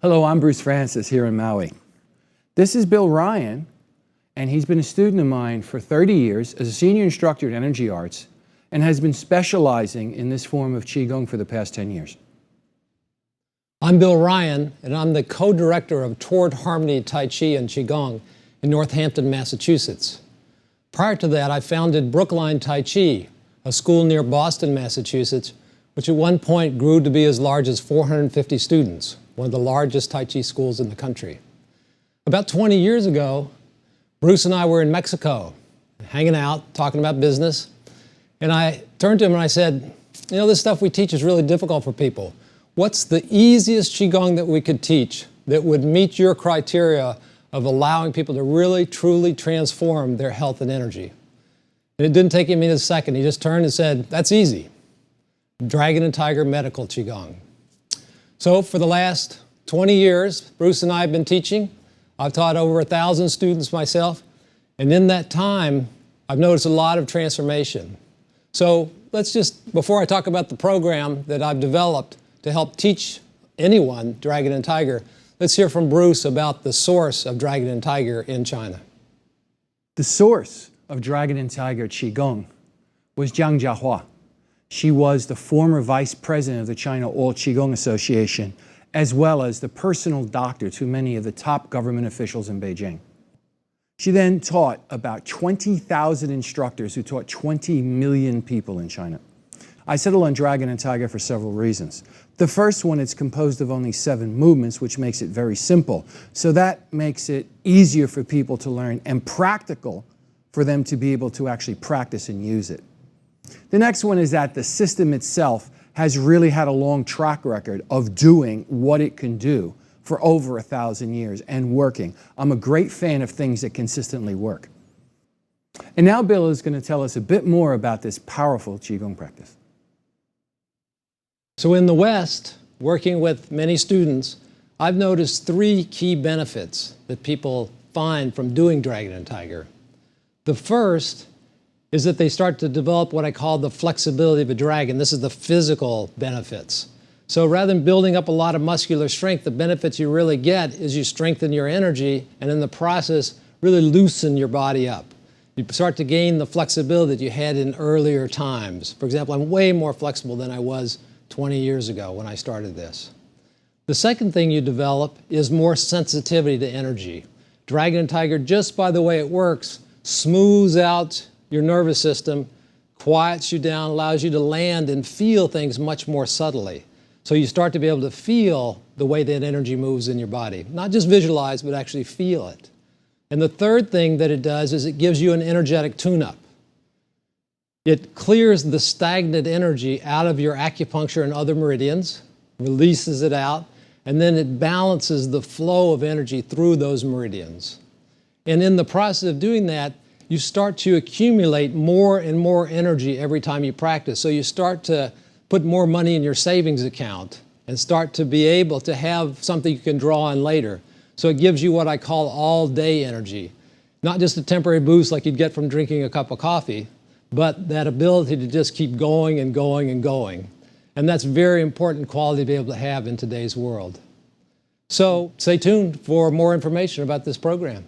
Hello, I'm Bruce Frantzis here in Maui. This is Bill Ryan, and he's been a student of mine for 30 years as a senior instructor in energy arts and has been specializing in this form of qigong for the past 10 years. I'm Bill Ryan, and I'm the co-director of Toward Harmony Tai Chi and Qigong in Northampton, Massachusetts. Prior to that, I founded Brookline Tai Chi, a school near Boston, Massachusetts, which at one point grew to be as large as 450 students, one of the largest Tai Chi schools in the country. About 20 years ago, Bruce and I were in Mexico, hanging out, talking about business, and I turned to him and I said, you know, this stuff we teach is really difficult for people. What's the easiest Qigong that we could teach that would meet your criteria of allowing people to really, truly transform their health and energy? And it didn't take him a second. He just turned and said, that's easy. Dragon and Tiger Medical Qigong. So for the last 20 years, Bruce and I have been teaching. I've taught over 1,000 students myself. And in that time, I've noticed a lot of transformation. So let's just, before I talk about the program that I've developed to help teach anyone Dragon and Tiger, let's hear from Bruce about the source of Dragon and Tiger in China. The source of Dragon and Tiger Qigong was Jiang Jiahua. She was the former vice president of the China All Qigong Association, as well as the personal doctor to many of the top government officials in Beijing. She then taught about 20,000 instructors who taught 20 million people in China. I settled on Dragon and Tiger for several reasons. The first one, it's composed of only 7 movements, which makes it very simple. So that makes it easier for people to learn and practical for them to be able to actually practice and use it. The next one is that the system itself has really had a long track record of doing what it can do for over 1,000 years and working. I'm a great fan of things that consistently work. And now Bill is going to tell us a bit more about this powerful Qigong practice. So in the West, working with many students, I've noticed 3 key benefits that people find from doing Dragon and Tiger. The first is that they start to develop what I call the flexibility of a dragon. This is the physical benefits. So rather than building up a lot of muscular strength, the benefits you really get is you strengthen your energy and in the process really loosen your body up. You start to gain the flexibility that you had in earlier times. For example, I'm way more flexible than I was 20 years ago when I started this. The second thing you develop is more sensitivity to energy. Dragon and Tiger, just by the way it works, smooths out your nervous system, quiets you down, allows you to land and feel things much more subtly. So you start to be able to feel the way that energy moves in your body. Not just visualize, but actually feel it. And the third thing that it does is it gives you an energetic tune-up. It clears the stagnant energy out of your acupuncture and other meridians, releases it out, and then it balances the flow of energy through those meridians. And in the process of doing that, you start to accumulate more and more energy every time you practice. So you start to put more money in your savings account and start to be able to have something you can draw on later. So it gives you what I call all-day energy. Not just a temporary boost like you'd get from drinking a cup of coffee, but that ability to just keep going and going and going. And that's a very important quality to be able to have in today's world. So stay tuned for more information about this program.